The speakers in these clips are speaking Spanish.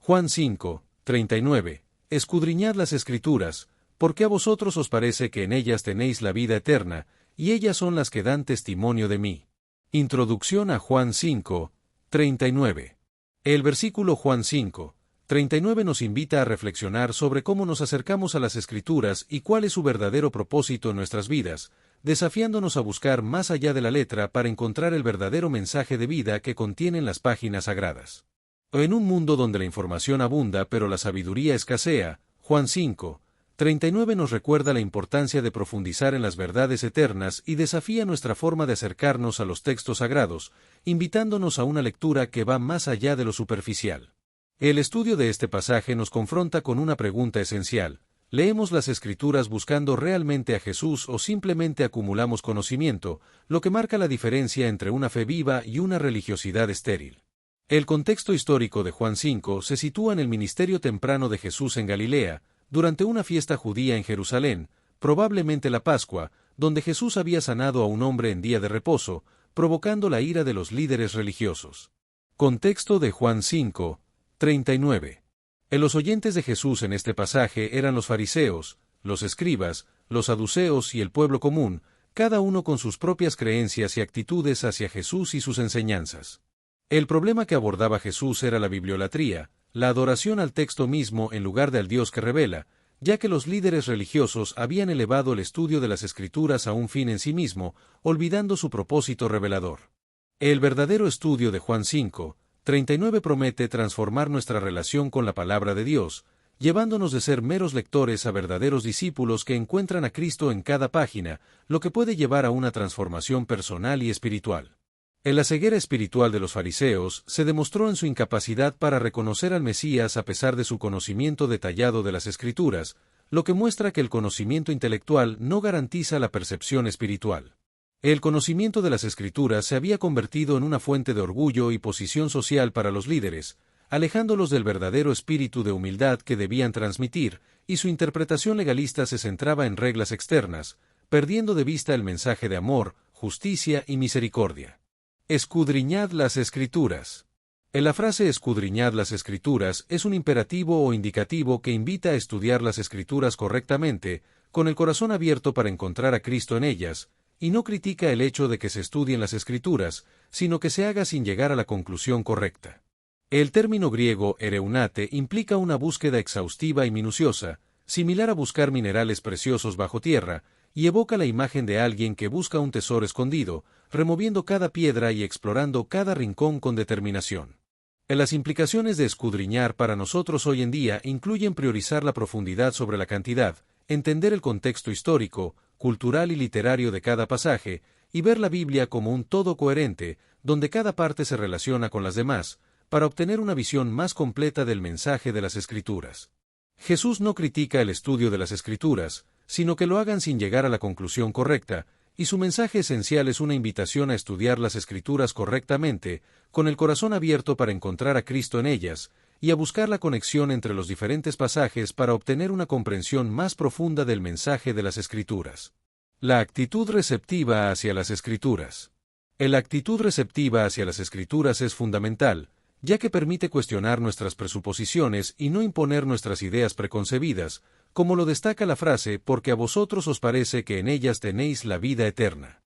Juan 5, 39. Escudriñad las Escrituras, porque a vosotros os parece que en ellas tenéis la vida eterna, y ellas son las que dan testimonio de mí. Introducción a Juan 5, 39. El versículo Juan 5, 39 nos invita a reflexionar sobre cómo nos acercamos a las Escrituras y cuál es su verdadero propósito en nuestras vidas, desafiándonos a buscar más allá de la letra para encontrar el verdadero mensaje de vida que contienen las páginas sagradas. En un mundo donde la información abunda pero la sabiduría escasea, Juan 5, 39 nos recuerda la importancia de profundizar en las verdades eternas y desafía nuestra forma de acercarnos a los textos sagrados, invitándonos a una lectura que va más allá de lo superficial. El estudio de este pasaje nos confronta con una pregunta esencial: ¿leemos las Escrituras buscando realmente a Jesús o simplemente acumulamos conocimiento, lo que marca la diferencia entre una fe viva y una religiosidad estéril? El contexto histórico de Juan 5 se sitúa en el ministerio temprano de Jesús en Galilea, durante una fiesta judía en Jerusalén, probablemente la Pascua, donde Jesús había sanado a un hombre en día de reposo, provocando la ira de los líderes religiosos. Contexto de Juan 5, 39. Los oyentes de Jesús en este pasaje eran los fariseos, los escribas, los saduceos y el pueblo común, cada uno con sus propias creencias y actitudes hacia Jesús y sus enseñanzas. El problema que abordaba Jesús era la bibliolatría, la adoración al texto mismo en lugar del Dios que revela, ya que los líderes religiosos habían elevado el estudio de las Escrituras a un fin en sí mismo, olvidando su propósito revelador. El verdadero estudio de Juan 5, 39 promete transformar nuestra relación con la palabra de Dios, llevándonos de ser meros lectores a verdaderos discípulos que encuentran a Cristo en cada página, lo que puede llevar a una transformación personal y espiritual. La ceguera espiritual de los fariseos se demostró en su incapacidad para reconocer al Mesías a pesar de su conocimiento detallado de las Escrituras, lo que muestra que el conocimiento intelectual no garantiza la percepción espiritual. El conocimiento de las Escrituras se había convertido en una fuente de orgullo y posición social para los líderes, alejándolos del verdadero espíritu de humildad que debían transmitir, y su interpretación legalista se centraba en reglas externas, perdiendo de vista el mensaje de amor, justicia y misericordia. Escudriñad las Escrituras. La frase escudriñad las Escrituras es un imperativo o indicativo que invita a estudiar las Escrituras correctamente, con el corazón abierto para encontrar a Cristo en ellas, y no critica el hecho de que se estudien las Escrituras, sino que se haga sin llegar a la conclusión correcta. El término griego ereunate implica una búsqueda exhaustiva y minuciosa, similar a buscar minerales preciosos bajo tierra, y evoca la imagen de alguien que busca un tesoro escondido, removiendo cada piedra y explorando cada rincón con determinación. Las implicaciones de escudriñar para nosotros hoy en día incluyen priorizar la profundidad sobre la cantidad, entender el contexto histórico, cultural y literario de cada pasaje, y ver la Biblia como un todo coherente, donde cada parte se relaciona con las demás, para obtener una visión más completa del mensaje de las Escrituras. Jesús no critica el estudio de las Escrituras, sino que lo hagan sin llegar a la conclusión correcta, y su mensaje esencial es una invitación a estudiar las Escrituras correctamente, con el corazón abierto para encontrar a Cristo en ellas, y a buscar la conexión entre los diferentes pasajes para obtener una comprensión más profunda del mensaje de las Escrituras. La actitud receptiva hacia las Escrituras. La actitud receptiva hacia las Escrituras es fundamental, ya que permite cuestionar nuestras presuposiciones y no imponer nuestras ideas preconcebidas, como lo destaca la frase, porque a vosotros os parece que en ellas tenéis la vida eterna.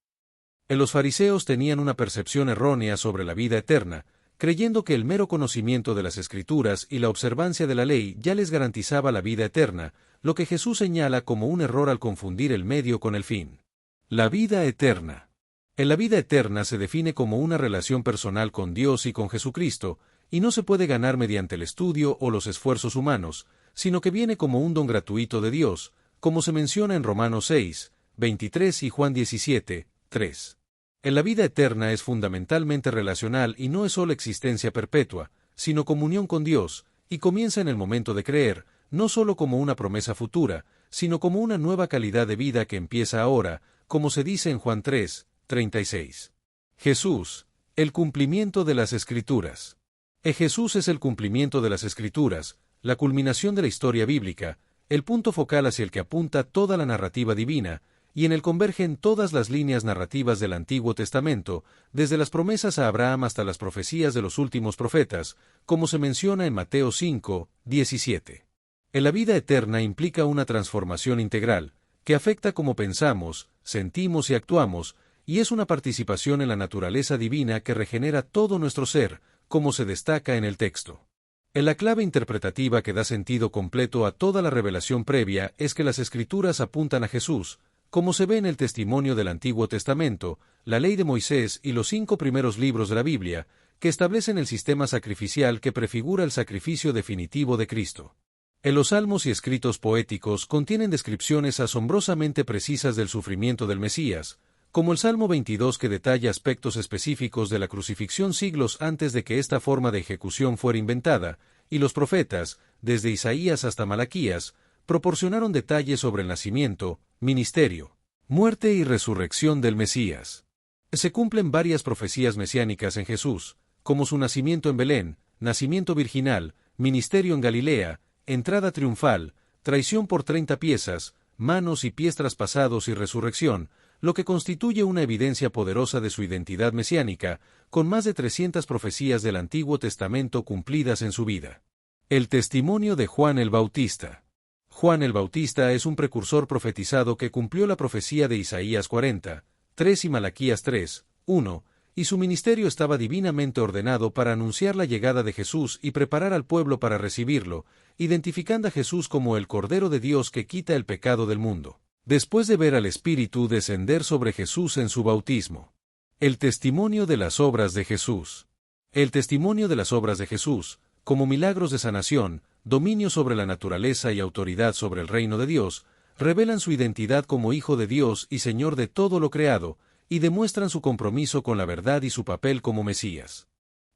Los fariseos tenían una percepción errónea sobre la vida eterna, creyendo que el mero conocimiento de las Escrituras y la observancia de la ley ya les garantizaba la vida eterna, lo que Jesús señala como un error al confundir el medio con el fin. La vida eterna. La vida eterna se define como una relación personal con Dios y con Jesucristo, y no se puede ganar mediante el estudio o los esfuerzos humanos, sino que viene como un don gratuito de Dios, como se menciona en Romanos 6, 23 y Juan 17, 3. La vida eterna es fundamentalmente relacional y no es solo existencia perpetua, sino comunión con Dios, y comienza en el momento de creer, no solo como una promesa futura, sino como una nueva calidad de vida que empieza ahora, como se dice en Juan 3, 36. Jesús, el cumplimiento de las Escrituras. Jesús es el cumplimiento de las Escrituras, la culminación de la historia bíblica, el punto focal hacia el que apunta toda la narrativa divina, y en él convergen todas las líneas narrativas del Antiguo Testamento, desde las promesas a Abraham hasta las profecías de los últimos profetas, como se menciona en Mateo 5, 17. La vida eterna implica una transformación integral, que afecta cómo pensamos, sentimos y actuamos, y es una participación en la naturaleza divina que regenera todo nuestro ser, como se destaca en el texto. La clave interpretativa que da sentido completo a toda la revelación previa es que las Escrituras apuntan a Jesús, como se ve en el testimonio del Antiguo Testamento, la ley de Moisés y los 5 primeros libros de la Biblia, que establecen el sistema sacrificial que prefigura el sacrificio definitivo de Cristo. Los salmos y escritos poéticos contienen descripciones asombrosamente precisas del sufrimiento del Mesías, como el Salmo 22 que detalla aspectos específicos de la crucifixión siglos antes de que esta forma de ejecución fuera inventada, y los profetas, desde Isaías hasta Malaquías, proporcionaron detalles sobre el nacimiento, ministerio, muerte y resurrección del Mesías. Se cumplen varias profecías mesiánicas en Jesús, como su nacimiento en Belén, nacimiento virginal, ministerio en Galilea, entrada triunfal, traición por 30 piezas, manos y pies traspasados y resurrección, lo que constituye una evidencia poderosa de su identidad mesiánica, con más de 300 profecías del Antiguo Testamento cumplidas en su vida. El testimonio de Juan el Bautista. Juan el Bautista es un precursor profetizado que cumplió la profecía de Isaías 40, 3 y Malaquías 3, 1, y su ministerio estaba divinamente ordenado para anunciar la llegada de Jesús y preparar al pueblo para recibirlo, identificando a Jesús como el Cordero de Dios que quita el pecado del mundo. Después de ver al Espíritu descender sobre Jesús en su bautismo. El testimonio de las obras de Jesús. El testimonio de las obras de Jesús, como milagros de sanación, dominio sobre la naturaleza y autoridad sobre el reino de Dios, revelan su identidad como Hijo de Dios y Señor de todo lo creado, y demuestran su compromiso con la verdad y su papel como Mesías.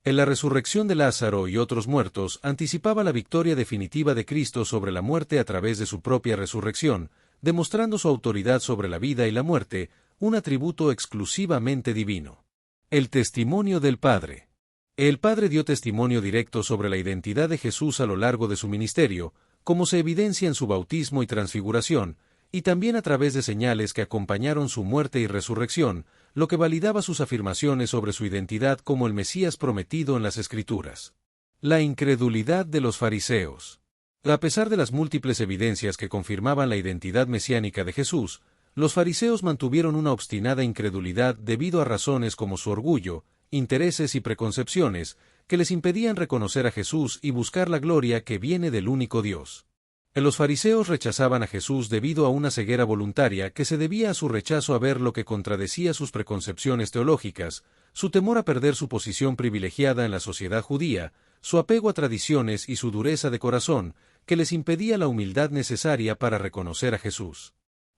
En la resurrección de Lázaro y otros muertos anticipaba la victoria definitiva de Cristo sobre la muerte a través de su propia resurrección, demostrando su autoridad sobre la vida y la muerte, un atributo exclusivamente divino. El testimonio del Padre. El Padre dio testimonio directo sobre la identidad de Jesús a lo largo de su ministerio, como se evidencia en su bautismo y transfiguración, y también a través de señales que acompañaron su muerte y resurrección, lo que validaba sus afirmaciones sobre su identidad como el Mesías prometido en las Escrituras. La incredulidad de los fariseos. A pesar de las múltiples evidencias que confirmaban la identidad mesiánica de Jesús, los fariseos mantuvieron una obstinada incredulidad debido a razones como su orgullo, intereses y preconcepciones, que les impedían reconocer a Jesús y buscar la gloria que viene del único Dios. Los fariseos rechazaban a Jesús debido a una ceguera voluntaria que se debía a su rechazo a ver lo que contradecía sus preconcepciones teológicas, su temor a perder su posición privilegiada en la sociedad judía, su apego a tradiciones y su dureza de corazón, que les impedía la humildad necesaria para reconocer a Jesús.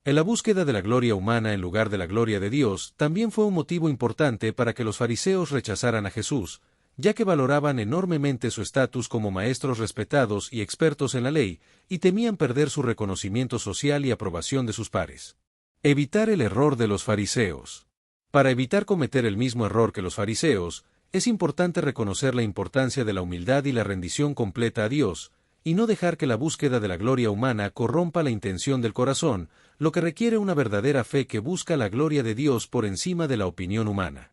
En la búsqueda de la gloria humana en lugar de la gloria de Dios también fue un motivo importante para que los fariseos rechazaran a Jesús, ya que valoraban enormemente su estatus como maestros respetados y expertos en la ley, y temían perder su reconocimiento social y aprobación de sus pares. Evitar el error de los fariseos. Para evitar cometer el mismo error que los fariseos, es importante reconocer la importancia de la humildad y la rendición completa a Dios, y no dejar que la búsqueda de la gloria humana corrompa la intención del corazón, lo que requiere una verdadera fe que busca la gloria de Dios por encima de la opinión humana.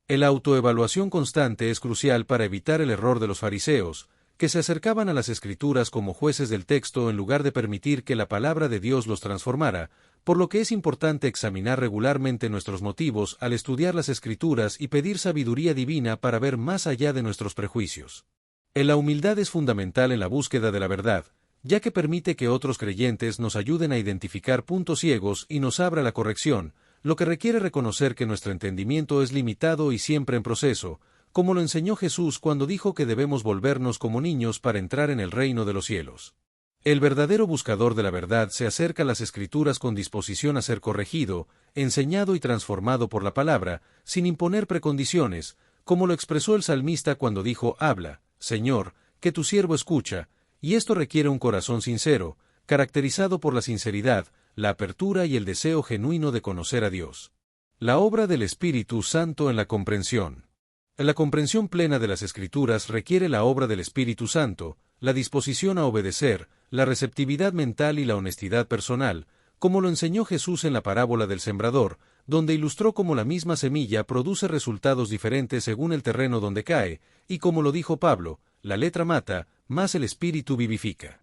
La autoevaluación constante es crucial para evitar el error de los fariseos, que se acercaban a las Escrituras como jueces del texto en lugar de permitir que la palabra de Dios los transformara, por lo que es importante examinar regularmente nuestros motivos al estudiar las Escrituras y pedir sabiduría divina para ver más allá de nuestros prejuicios. La humildad es fundamental en la búsqueda de la verdad, ya que permite que otros creyentes nos ayuden a identificar puntos ciegos y nos abra la corrección, lo que requiere reconocer que nuestro entendimiento es limitado y siempre en proceso, como lo enseñó Jesús cuando dijo que debemos volvernos como niños para entrar en el reino de los cielos. El verdadero buscador de la verdad se acerca a las Escrituras con disposición a ser corregido, enseñado y transformado por la palabra, sin imponer precondiciones, como lo expresó el salmista cuando dijo: «Habla, Señor, que tu siervo escucha», y esto requiere un corazón sincero, caracterizado por la sinceridad, la apertura y el deseo genuino de conocer a Dios. La obra del Espíritu Santo en la comprensión. La comprensión plena de las Escrituras requiere la obra del Espíritu Santo, la disposición a obedecer, la receptividad mental y la honestidad personal, como lo enseñó Jesús en la parábola del sembrador, donde ilustró cómo la misma semilla produce resultados diferentes según el terreno donde cae, y como lo dijo Pablo, la letra mata, mas el espíritu vivifica.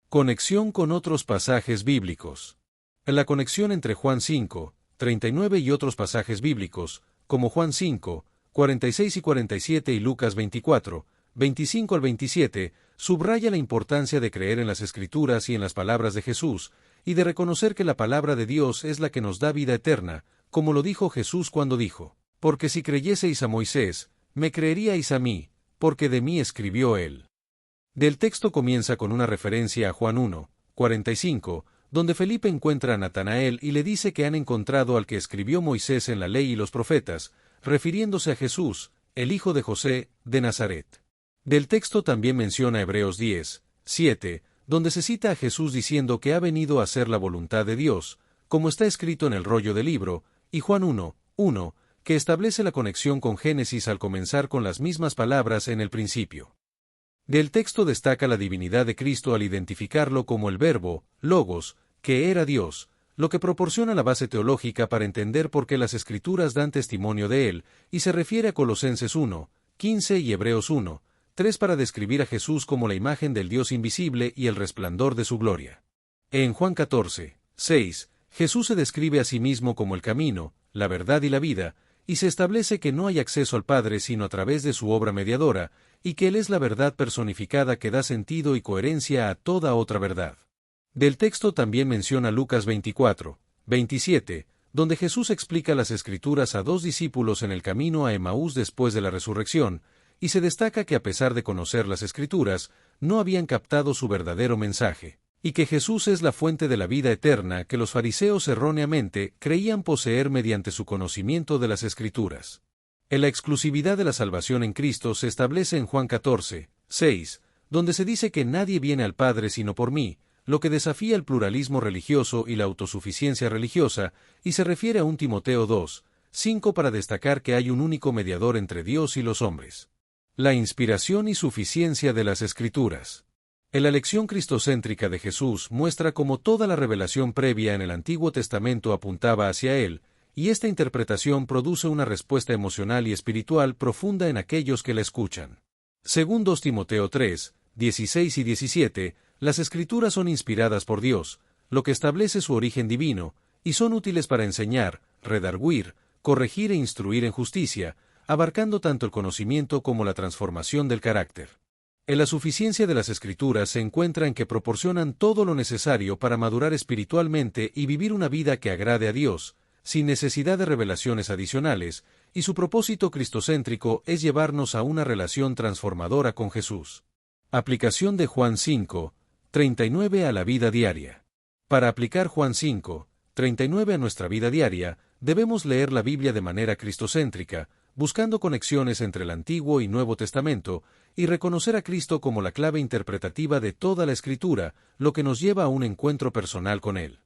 Conexión con otros pasajes bíblicos. La conexión entre Juan 5, 39 y otros pasajes bíblicos, como Juan 5, 46 y 47 y Lucas 24, 25 al 27, subraya la importancia de creer en las Escrituras y en las palabras de Jesús, y de reconocer que la palabra de Dios es la que nos da vida eterna, como lo dijo Jesús cuando dijo, «Porque si creyeseis a Moisés, me creeríais a mí, porque de mí escribió él». Del texto comienza con una referencia a Juan 1, 45, donde Felipe encuentra a Natanael y le dice que han encontrado al que escribió Moisés en la ley y los profetas, refiriéndose a Jesús, el hijo de José, de Nazaret. Del texto también menciona Hebreos 10, 7, donde se cita a Jesús diciendo que ha venido a hacer la voluntad de Dios, como está escrito en el rollo del libro, y Juan 1, 1, que establece la conexión con Génesis al comenzar con las mismas palabras en el principio. Del texto destaca la divinidad de Cristo al identificarlo como el verbo, logos, que era Dios, lo que proporciona la base teológica para entender por qué las Escrituras dan testimonio de él, y se refiere a Colosenses 1, 15 y Hebreos 1, 3 para describir a Jesús como la imagen del Dios invisible y el resplandor de su gloria. En Juan 14, 6, Jesús se describe a sí mismo como el camino, la verdad y la vida, y se establece que no hay acceso al Padre sino a través de su obra mediadora, y que Él es la verdad personificada que da sentido y coherencia a toda otra verdad. Del texto también menciona Lucas 24, 27, donde Jesús explica las Escrituras a 2 discípulos en el camino a Emaús después de la resurrección, y se destaca que a pesar de conocer las Escrituras, no habían captado su verdadero mensaje, y que Jesús es la fuente de la vida eterna que los fariseos erróneamente creían poseer mediante su conocimiento de las Escrituras. En la exclusividad de la salvación en Cristo se establece en Juan 14, 6, donde se dice que nadie viene al Padre sino por mí, lo que desafía el pluralismo religioso y la autosuficiencia religiosa, y se refiere a 1 Timoteo 2, 5 para destacar que hay un único mediador entre Dios y los hombres. La inspiración y suficiencia de las Escrituras. En la lección cristocéntrica de Jesús muestra cómo toda la revelación previa en el Antiguo Testamento apuntaba hacia Él, y esta interpretación produce una respuesta emocional y espiritual profunda en aquellos que la escuchan. Según 2 Timoteo 3, 16 y 17, las Escrituras son inspiradas por Dios, lo que establece su origen divino, y son útiles para enseñar, redarguir, corregir e instruir en justicia, abarcando tanto el conocimiento como la transformación del carácter. En la suficiencia de las Escrituras se encuentra en que proporcionan todo lo necesario para madurar espiritualmente y vivir una vida que agrade a Dios, sin necesidad de revelaciones adicionales, y su propósito cristocéntrico es llevarnos a una relación transformadora con Jesús. Aplicación de Juan 5, 39 a la vida diaria. Para aplicar Juan 5, 39 a nuestra vida diaria, debemos leer la Biblia de manera cristocéntrica, buscando conexiones entre el Antiguo y Nuevo Testamento, y reconocer a Cristo como la clave interpretativa de toda la Escritura, lo que nos lleva a un encuentro personal con Él.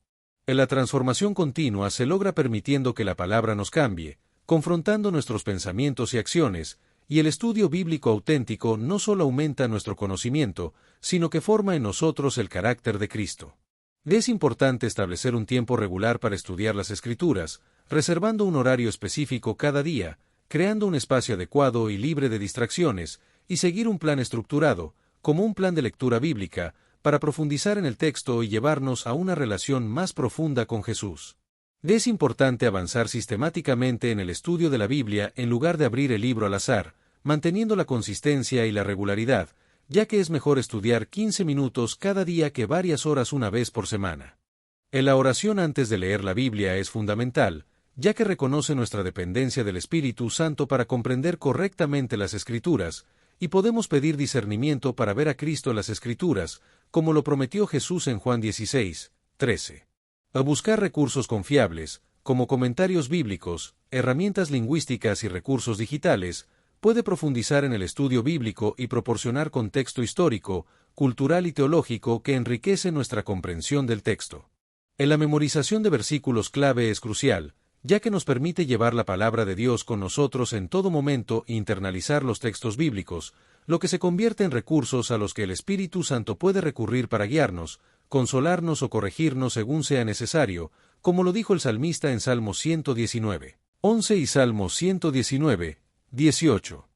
En la transformación continua se logra permitiendo que la palabra nos cambie, confrontando nuestros pensamientos y acciones, y el estudio bíblico auténtico no solo aumenta nuestro conocimiento, sino que forma en nosotros el carácter de Cristo. Es importante establecer un tiempo regular para estudiar las Escrituras, reservando un horario específico cada día, creando un espacio adecuado y libre de distracciones, y seguir un plan estructurado, como un plan de lectura bíblica, para profundizar en el texto y llevarnos a una relación más profunda con Jesús. Es importante avanzar sistemáticamente en el estudio de la Biblia en lugar de abrir el libro al azar, manteniendo la consistencia y la regularidad, ya que es mejor estudiar 15 minutos cada día que varias horas una vez por semana. En la oración antes de leer la Biblia es fundamental, ya que reconoce nuestra dependencia del Espíritu Santo para comprender correctamente las Escrituras, y podemos pedir discernimiento para ver a Cristo en las Escrituras, como lo prometió Jesús en Juan 16, 13. A buscar recursos confiables, como comentarios bíblicos, herramientas lingüísticas y recursos digitales, puede profundizar en el estudio bíblico y proporcionar contexto histórico, cultural y teológico que enriquece nuestra comprensión del texto. En la memorización de versículos clave es crucial, ya que nos permite llevar la palabra de Dios con nosotros en todo momento e internalizar los textos bíblicos, lo que se convierte en recursos a los que el Espíritu Santo puede recurrir para guiarnos, consolarnos o corregirnos según sea necesario, como lo dijo el salmista en Salmo 119, 11 y Salmo 119, 18.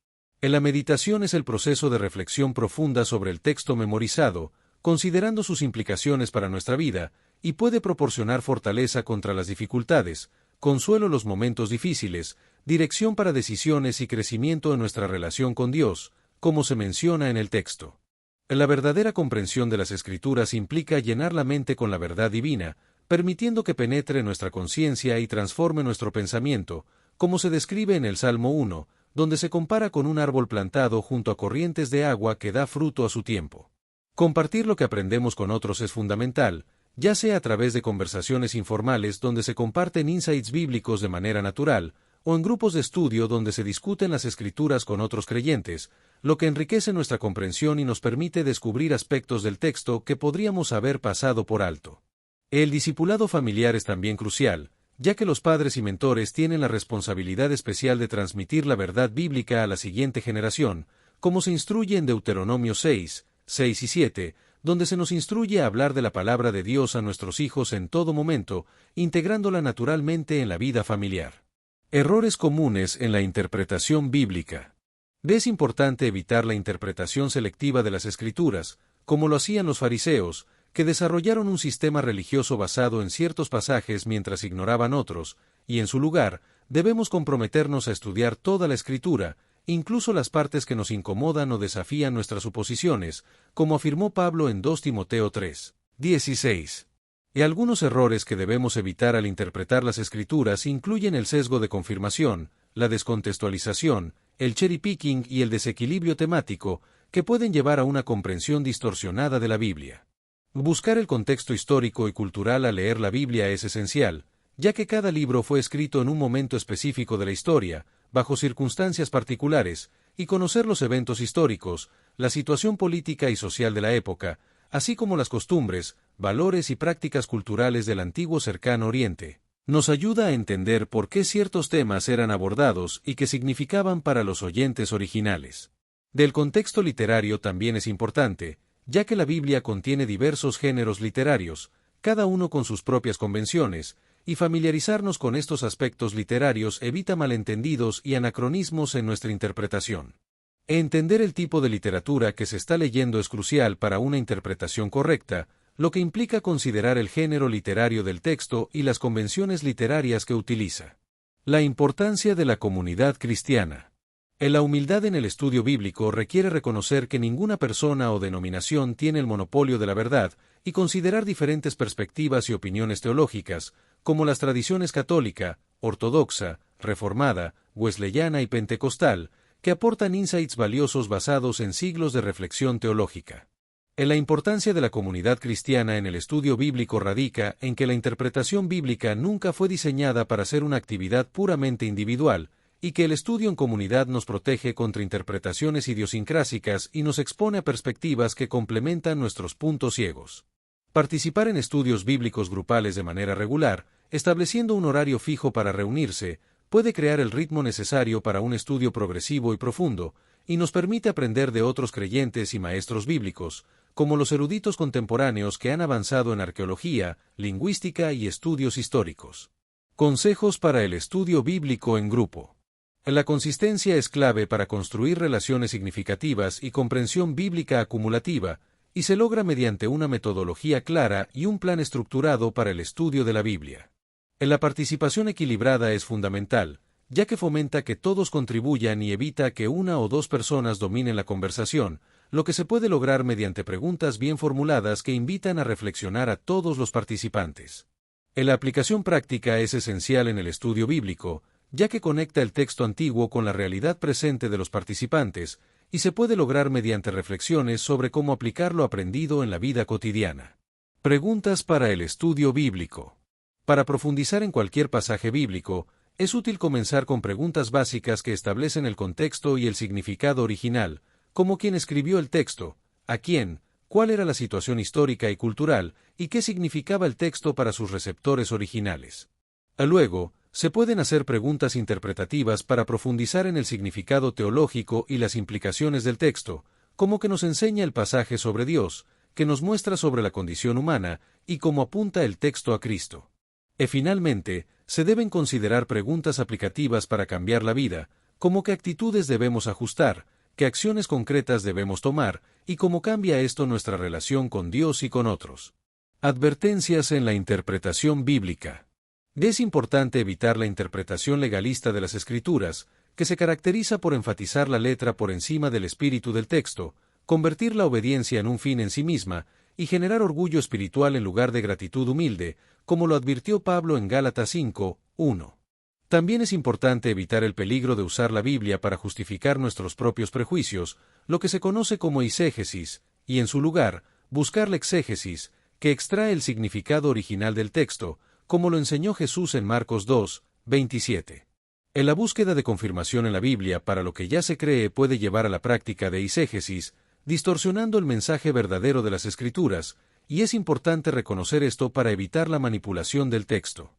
La meditación es el proceso de reflexión profunda sobre el texto memorizado, considerando sus implicaciones para nuestra vida, y puede proporcionar fortaleza contra las dificultades, consuelo en los momentos difíciles, dirección para decisiones y crecimiento en nuestra relación con Dios, como se menciona en el texto. La verdadera comprensión de las Escrituras implica llenar la mente con la verdad divina, permitiendo que penetre nuestra conciencia y transforme nuestro pensamiento, como se describe en el Salmo 1, donde se compara con un árbol plantado junto a corrientes de agua que da fruto a su tiempo. Compartir lo que aprendemos con otros es fundamental, ya sea a través de conversaciones informales donde se comparten insights bíblicos de manera natural, o en grupos de estudio donde se discuten las Escrituras con otros creyentes, lo que enriquece nuestra comprensión y nos permite descubrir aspectos del texto que podríamos haber pasado por alto. El discipulado familiar es también crucial, ya que los padres y mentores tienen la responsabilidad especial de transmitir la verdad bíblica a la siguiente generación, como se instruye en Deuteronomio 6, 6 y 7, donde se nos instruye a hablar de la palabra de Dios a nuestros hijos en todo momento, integrándola naturalmente en la vida familiar. Errores comunes en la interpretación bíblica. Es importante evitar la interpretación selectiva de las Escrituras, como lo hacían los fariseos, que desarrollaron un sistema religioso basado en ciertos pasajes mientras ignoraban otros, y en su lugar, debemos comprometernos a estudiar toda la Escritura, incluso las partes que nos incomodan o desafían nuestras suposiciones, como afirmó Pablo en 2 Timoteo 3, 16. Y algunos errores que debemos evitar al interpretar las Escrituras incluyen el sesgo de confirmación, la descontextualización, el cherry picking y el desequilibrio temático, que pueden llevar a una comprensión distorsionada de la Biblia. Buscar el contexto histórico y cultural al leer la Biblia es esencial, ya que cada libro fue escrito en un momento específico de la historia, bajo circunstancias particulares, y conocer los eventos históricos, la situación política y social de la época, así como las costumbres, valores y prácticas culturales del antiguo Cercano Oriente, nos ayuda a entender por qué ciertos temas eran abordados y qué significaban para los oyentes originales. Del contexto literario también es importante, ya que la Biblia contiene diversos géneros literarios, cada uno con sus propias convenciones, y familiarizarnos con estos aspectos literarios evita malentendidos y anacronismos en nuestra interpretación. Entender el tipo de literatura que se está leyendo es crucial para una interpretación correcta, lo que implica considerar el género literario del texto y las convenciones literarias que utiliza. La importancia de la comunidad cristiana. La humildad en el estudio bíblico requiere reconocer que ninguna persona o denominación tiene el monopolio de la verdad y considerar diferentes perspectivas y opiniones teológicas, como las tradiciones católica, ortodoxa, reformada, wesleyana y pentecostal, que aportan insights valiosos basados en siglos de reflexión teológica. La importancia de la comunidad cristiana en el estudio bíblico radica en que la interpretación bíblica nunca fue diseñada para ser una actividad puramente individual, y que el estudio en comunidad nos protege contra interpretaciones idiosincrásicas y nos expone a perspectivas que complementan nuestros puntos ciegos. Participar en estudios bíblicos grupales de manera regular, estableciendo un horario fijo para reunirse, puede crear el ritmo necesario para un estudio progresivo y profundo, y nos permite aprender de otros creyentes y maestros bíblicos, como los eruditos contemporáneos que han avanzado en arqueología, lingüística y estudios históricos. Consejos para el estudio bíblico en grupo. La consistencia es clave para construir relaciones significativas y comprensión bíblica acumulativa, y se logra mediante una metodología clara y un plan estructurado para el estudio de la Biblia. La participación equilibrada es fundamental, ya que fomenta que todos contribuyan y evita que una o dos personas dominen la conversación, lo que se puede lograr mediante preguntas bien formuladas que invitan a reflexionar a todos los participantes. La aplicación práctica es esencial en el estudio bíblico, ya que conecta el texto antiguo con la realidad presente de los participantes, y se puede lograr mediante reflexiones sobre cómo aplicar lo aprendido en la vida cotidiana. Preguntas para el estudio bíblico. Para profundizar en cualquier pasaje bíblico, es útil comenzar con preguntas básicas que establecen el contexto y el significado original, como quién escribió el texto, a quién, cuál era la situación histórica y cultural, y qué significaba el texto para sus receptores originales. Luego, se pueden hacer preguntas interpretativas para profundizar en el significado teológico y las implicaciones del texto, como que nos enseña el pasaje sobre Dios, que nos muestra sobre la condición humana y cómo apunta el texto a Cristo. Finalmente, se deben considerar preguntas aplicativas para cambiar la vida, como qué actitudes debemos ajustar, qué acciones concretas debemos tomar, y cómo cambia esto nuestra relación con Dios y con otros. Advertencias en la interpretación bíblica. Es importante evitar la interpretación legalista de las Escrituras, que se caracteriza por enfatizar la letra por encima del espíritu del texto, convertir la obediencia en un fin en sí misma, y generar orgullo espiritual en lugar de gratitud humilde, como lo advirtió Pablo en Gálatas 5:1. También es importante evitar el peligro de usar la Biblia para justificar nuestros propios prejuicios, lo que se conoce como eisegesis, y en su lugar, buscar la exégesis, que extrae el significado original del texto, como lo enseñó Jesús en Marcos 2:27. En la búsqueda de confirmación en la Biblia para lo que ya se cree puede llevar a la práctica de eisegesis, distorsionando el mensaje verdadero de las Escrituras, y es importante reconocer esto para evitar la manipulación del texto.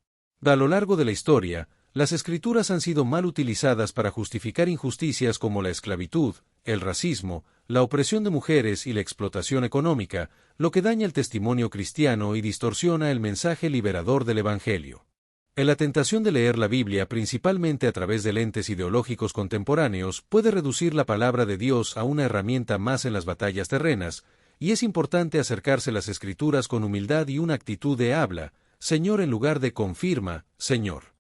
A lo largo de la historia, las Escrituras han sido mal utilizadas para justificar injusticias como la esclavitud, el racismo, la opresión de mujeres y la explotación económica, lo que daña el testimonio cristiano y distorsiona el mensaje liberador del Evangelio. En la tentación de leer la Biblia principalmente a través de lentes ideológicos contemporáneos puede reducir la palabra de Dios a una herramienta más en las batallas terrenas, y es importante acercarse a las Escrituras con humildad y una actitud de habla, Señor en lugar de confirma, Señor.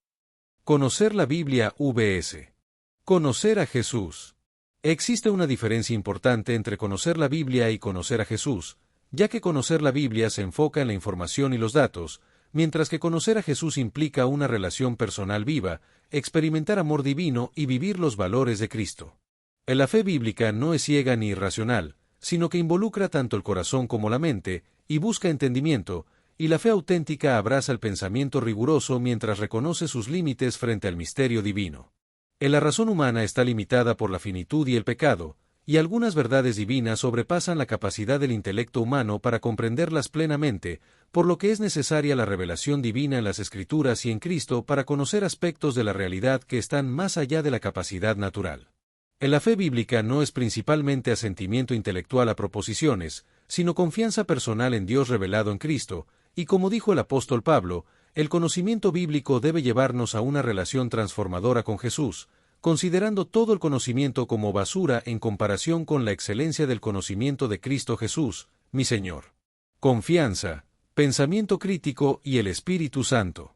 Conocer la Biblia vs. Conocer a Jesús. Existe una diferencia importante entre conocer la Biblia y conocer a Jesús, ya que conocer la Biblia se enfoca en la información y los datos, mientras que conocer a Jesús implica una relación personal viva, experimentar amor divino y vivir los valores de Cristo. La fe bíblica no es ciega ni irracional, sino que involucra tanto el corazón como la mente, y busca entendimiento, y la fe auténtica abraza el pensamiento riguroso mientras reconoce sus límites frente al misterio divino. La razón humana está limitada por la finitud y el pecado, y algunas verdades divinas sobrepasan la capacidad del intelecto humano para comprenderlas plenamente, por lo que es necesaria la revelación divina en las Escrituras y en Cristo para conocer aspectos de la realidad que están más allá de la capacidad natural. La fe bíblica no es principalmente asentimiento intelectual a proposiciones, sino confianza personal en Dios revelado en Cristo, y como dijo el apóstol Pablo, el conocimiento bíblico debe llevarnos a una relación transformadora con Jesús, considerando todo el conocimiento como basura en comparación con la excelencia del conocimiento de Cristo Jesús, mi Señor. Confianza, pensamiento crítico y el Espíritu Santo.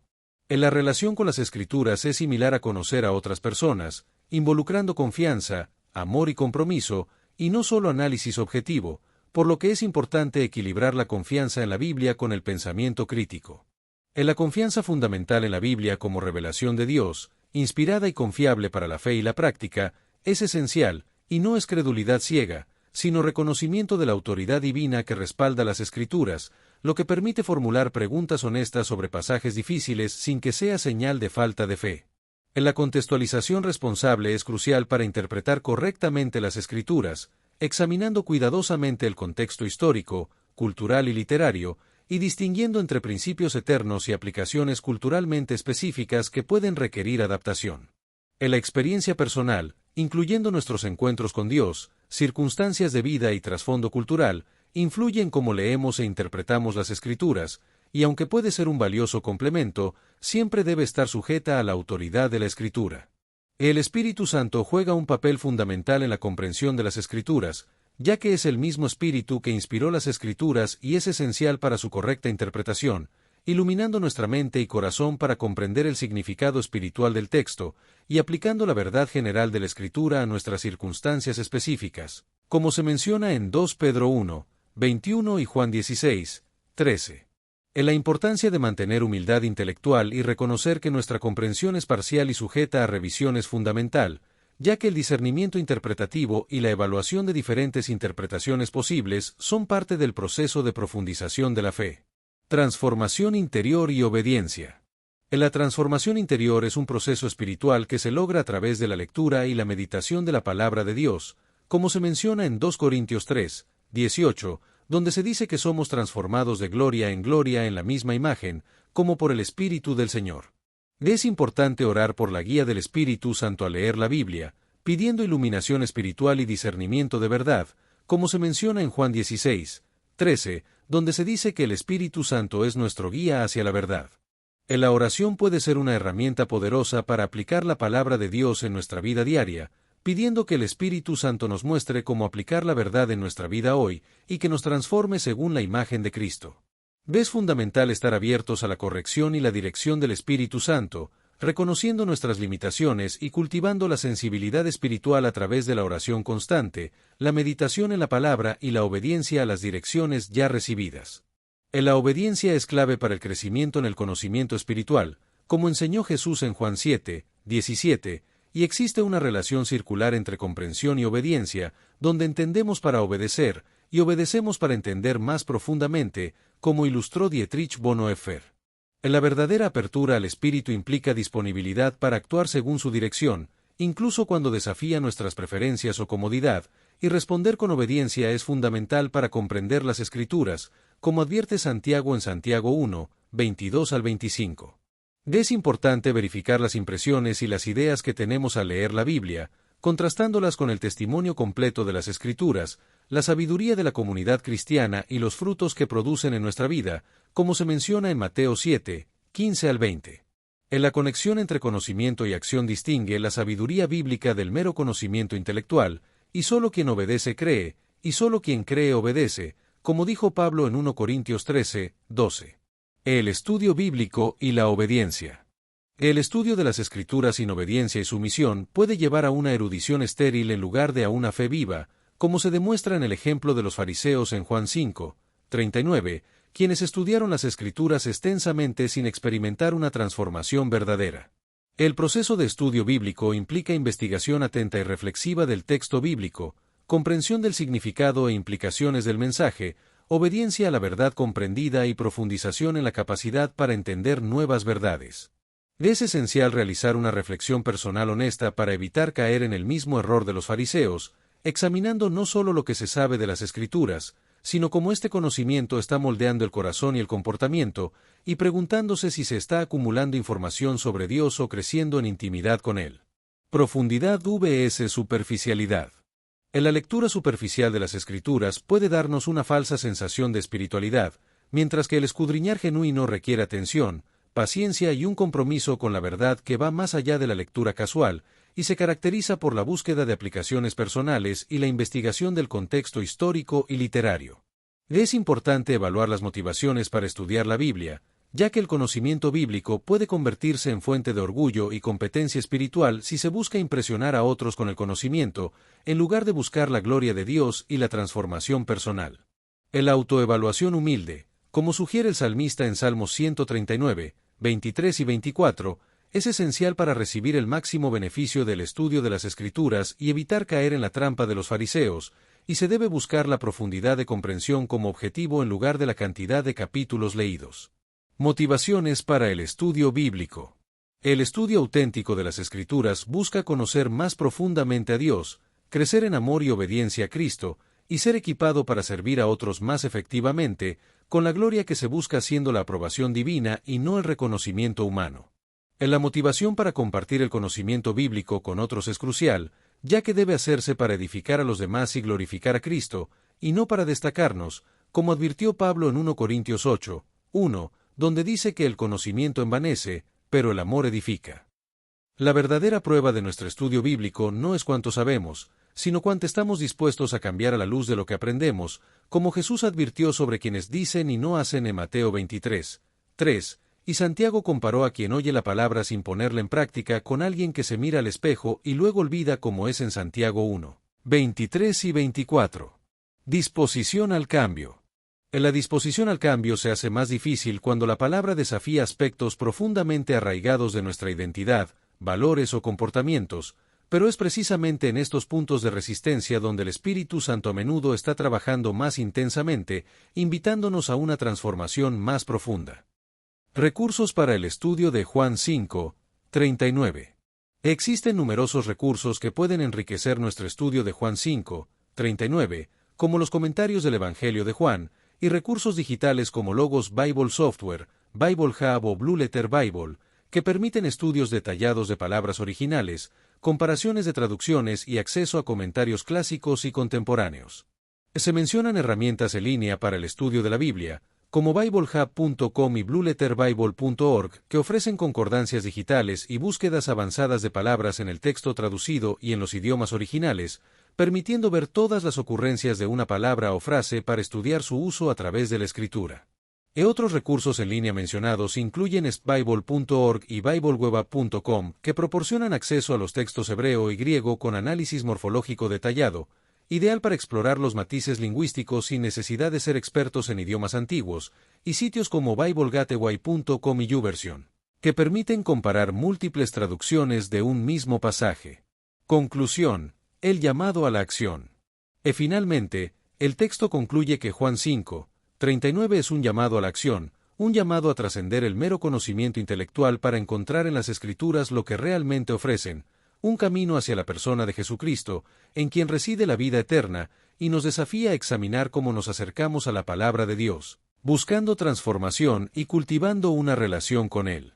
En la relación con las Escrituras es similar a conocer a otras personas, involucrando confianza, amor y compromiso, y no solo análisis objetivo, por lo que es importante equilibrar la confianza en la Biblia con el pensamiento crítico. En la confianza fundamental en la Biblia como revelación de Dios, inspirada y confiable para la fe y la práctica, es esencial, y no es credulidad ciega, sino reconocimiento de la autoridad divina que respalda las Escrituras, lo que permite formular preguntas honestas sobre pasajes difíciles sin que sea señal de falta de fe. En la contextualización responsable es crucial para interpretar correctamente las Escrituras, examinando cuidadosamente el contexto histórico, cultural y literario, y distinguiendo entre principios eternos y aplicaciones culturalmente específicas que pueden requerir adaptación. En la experiencia personal, incluyendo nuestros encuentros con Dios, circunstancias de vida y trasfondo cultural, influyen cómo leemos e interpretamos las Escrituras, y aunque puede ser un valioso complemento, siempre debe estar sujeta a la autoridad de la Escritura. El Espíritu Santo juega un papel fundamental en la comprensión de las Escrituras, ya que es el mismo Espíritu que inspiró las Escrituras y es esencial para su correcta interpretación, iluminando nuestra mente y corazón para comprender el significado espiritual del texto y aplicando la verdad general de la Escritura a nuestras circunstancias específicas, como se menciona en 2 Pedro 1:21 y Juan 16:13. En la importancia de mantener humildad intelectual y reconocer que nuestra comprensión es parcial y sujeta a revisión es fundamental, ya que el discernimiento interpretativo y la evaluación de diferentes interpretaciones posibles son parte del proceso de profundización de la fe. Transformación interior y obediencia. La transformación interior es un proceso espiritual que se logra a través de la lectura y la meditación de la palabra de Dios, como se menciona en 2 Corintios 3:18, donde se dice que somos transformados de gloria en la misma imagen, como por el Espíritu del Señor. Es importante orar por la guía del Espíritu Santo al leer la Biblia, pidiendo iluminación espiritual y discernimiento de verdad, como se menciona en Juan 16:13 13, donde se dice que el Espíritu Santo es nuestro guía hacia la verdad. La oración puede ser una herramienta poderosa para aplicar la palabra de Dios en nuestra vida diaria, pidiendo que el Espíritu Santo nos muestre cómo aplicar la verdad en nuestra vida hoy y que nos transforme según la imagen de Cristo. Es fundamental estar abiertos a la corrección y la dirección del Espíritu Santo, reconociendo nuestras limitaciones y cultivando la sensibilidad espiritual a través de la oración constante, la meditación en la palabra y la obediencia a las direcciones ya recibidas. La obediencia es clave para el crecimiento en el conocimiento espiritual, como enseñó Jesús en Juan 7, 17, y existe una relación circular entre comprensión y obediencia, donde entendemos para obedecer, y obedecemos para entender más profundamente, como ilustró Dietrich Bonhoeffer. La verdadera apertura al espíritu implica disponibilidad para actuar según su dirección, incluso cuando desafía nuestras preferencias o comodidad, y responder con obediencia es fundamental para comprender las Escrituras, como advierte Santiago en Santiago 1, 22 al 25. Es importante verificar las impresiones y las ideas que tenemos al leer la Biblia, contrastándolas con el testimonio completo de las Escrituras, la sabiduría de la comunidad cristiana y los frutos que producen en nuestra vida, como se menciona en Mateo 7, 15 al 20. En la conexión entre conocimiento y acción distingue la sabiduría bíblica del mero conocimiento intelectual, y solo quien obedece cree, y solo quien cree obedece, como dijo Pablo en 1 Corintios 13, 12. El estudio bíblico y la obediencia. El estudio de las Escrituras sin obediencia y sumisión puede llevar a una erudición estéril en lugar de a una fe viva, como se demuestra en el ejemplo de los fariseos en Juan 5, 39, quienes estudiaron las Escrituras extensamente sin experimentar una transformación verdadera. El proceso de estudio bíblico implica investigación atenta y reflexiva del texto bíblico, comprensión del significado e implicaciones del mensaje, obediencia a la verdad comprendida y profundización en la capacidad para entender nuevas verdades. Es esencial realizar una reflexión personal honesta para evitar caer en el mismo error de los fariseos, examinando no solo lo que se sabe de las Escrituras, sino cómo este conocimiento está moldeando el corazón y el comportamiento, y preguntándose si se está acumulando información sobre Dios o creciendo en intimidad con Él. Profundidad vs superficialidad. En la lectura superficial de las Escrituras puede darnos una falsa sensación de espiritualidad, mientras que el escudriñar genuino requiere atención, paciencia y un compromiso con la verdad que va más allá de la lectura casual, y se caracteriza por la búsqueda de aplicaciones personales y la investigación del contexto histórico y literario. Es importante evaluar las motivaciones para estudiar la Biblia, ya que el conocimiento bíblico puede convertirse en fuente de orgullo y competencia espiritual si se busca impresionar a otros con el conocimiento, en lugar de buscar la gloria de Dios y la transformación personal. La autoevaluación humilde, como sugiere el salmista en Salmos 139, 23 y 24, es esencial para recibir el máximo beneficio del estudio de las Escrituras y evitar caer en la trampa de los fariseos, y se debe buscar la profundidad de comprensión como objetivo en lugar de la cantidad de capítulos leídos. Motivaciones para el estudio bíblico. El estudio auténtico de las Escrituras busca conocer más profundamente a Dios, crecer en amor y obediencia a Cristo, y ser equipado para servir a otros más efectivamente, con la gloria que se busca siendo la aprobación divina y no el reconocimiento humano. La motivación para compartir el conocimiento bíblico con otros es crucial, ya que debe hacerse para edificar a los demás y glorificar a Cristo, y no para destacarnos, como advirtió Pablo en 1 Corintios 8, 1, donde dice que el conocimiento envanece, pero el amor edifica. La verdadera prueba de nuestro estudio bíblico no es cuánto sabemos, sino cuánto estamos dispuestos a cambiar a la luz de lo que aprendemos, como Jesús advirtió sobre quienes dicen y no hacen en Mateo 23, 3, y Santiago comparó a quien oye la palabra sin ponerla en práctica con alguien que se mira al espejo y luego olvida, como es en Santiago 1, 23 y 24. Disposición al cambio. La disposición al cambio se hace más difícil cuando la palabra desafía aspectos profundamente arraigados de nuestra identidad, valores o comportamientos, pero es precisamente en estos puntos de resistencia donde el Espíritu Santo a menudo está trabajando más intensamente, invitándonos a una transformación más profunda. Recursos para el estudio de Juan 5, 39. Existen numerosos recursos que pueden enriquecer nuestro estudio de Juan 5, 39, como los comentarios del Evangelio de Juan, y recursos digitales como Logos Bible Software, Bible Hub o Blue Letter Bible, que permiten estudios detallados de palabras originales, comparaciones de traducciones y acceso a comentarios clásicos y contemporáneos. Se mencionan herramientas en línea para el estudio de la Biblia, como BibleHub.com y BlueLetterBible.org, que ofrecen concordancias digitales y búsquedas avanzadas de palabras en el texto traducido y en los idiomas originales, permitiendo ver todas las ocurrencias de una palabra o frase para estudiar su uso a través de la escritura. Otros recursos en línea mencionados incluyen ESCBible.org y BibleWeb.com, que proporcionan acceso a los textos hebreo y griego con análisis morfológico detallado, ideal para explorar los matices lingüísticos sin necesidad de ser expertos en idiomas antiguos, y sitios como BibleGateway.com y YouVersion, que permiten comparar múltiples traducciones de un mismo pasaje. Conclusión: el llamado a la acción. Finalmente, el texto concluye que Juan 5:39 es un llamado a la acción, un llamado a trascender el mero conocimiento intelectual para encontrar en las Escrituras lo que realmente ofrecen, un camino hacia la persona de Jesucristo, en quien reside la vida eterna, y nos desafía a examinar cómo nos acercamos a la palabra de Dios, buscando transformación y cultivando una relación con Él.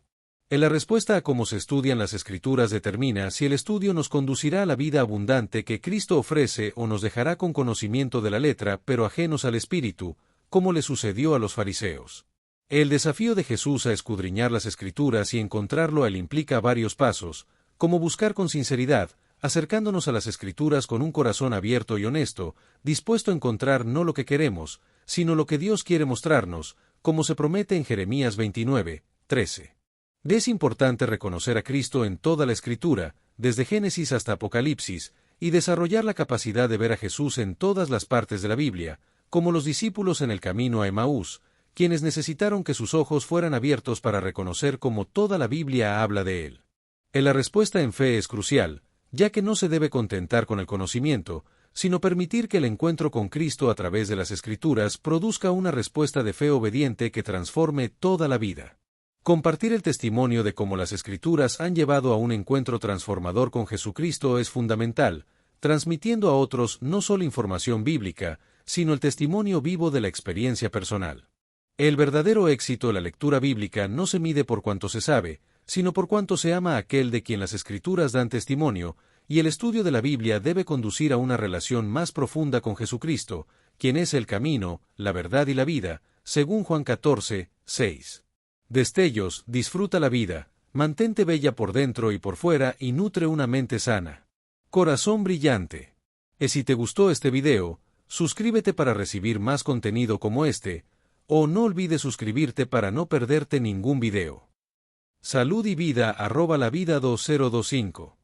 La respuesta a cómo se estudian las Escrituras determina si el estudio nos conducirá a la vida abundante que Cristo ofrece o nos dejará con conocimiento de la letra pero ajenos al Espíritu, como le sucedió a los fariseos. El desafío de Jesús a escudriñar las Escrituras y encontrarlo a Él implica varios pasos, como buscar con sinceridad, acercándonos a las Escrituras con un corazón abierto y honesto, dispuesto a encontrar no lo que queremos, sino lo que Dios quiere mostrarnos, como se promete en Jeremías 29:13. Es importante reconocer a Cristo en toda la Escritura, desde Génesis hasta Apocalipsis, y desarrollar la capacidad de ver a Jesús en todas las partes de la Biblia, como los discípulos en el camino a Emaús, quienes necesitaron que sus ojos fueran abiertos para reconocer cómo toda la Biblia habla de Él. La respuesta en fe es crucial, ya que no se debe contentar con el conocimiento, sino permitir que el encuentro con Cristo a través de las Escrituras produzca una respuesta de fe obediente que transforme toda la vida. Compartir el testimonio de cómo las Escrituras han llevado a un encuentro transformador con Jesucristo es fundamental, transmitiendo a otros no solo información bíblica, sino el testimonio vivo de la experiencia personal. El verdadero éxito de la lectura bíblica no se mide por cuánto se sabe, sino por cuánto se ama a aquel de quien las Escrituras dan testimonio, y el estudio de la Biblia debe conducir a una relación más profunda con Jesucristo, quien es el camino, la verdad y la vida, según Juan 14:6. Destellos: disfruta la vida, mantente bella por dentro y por fuera y nutre una mente sana. Corazón brillante. Si te gustó este video, suscríbete para recibir más contenido como este, o no olvides suscribirte para no perderte ningún video. Salud y vida @lavida2025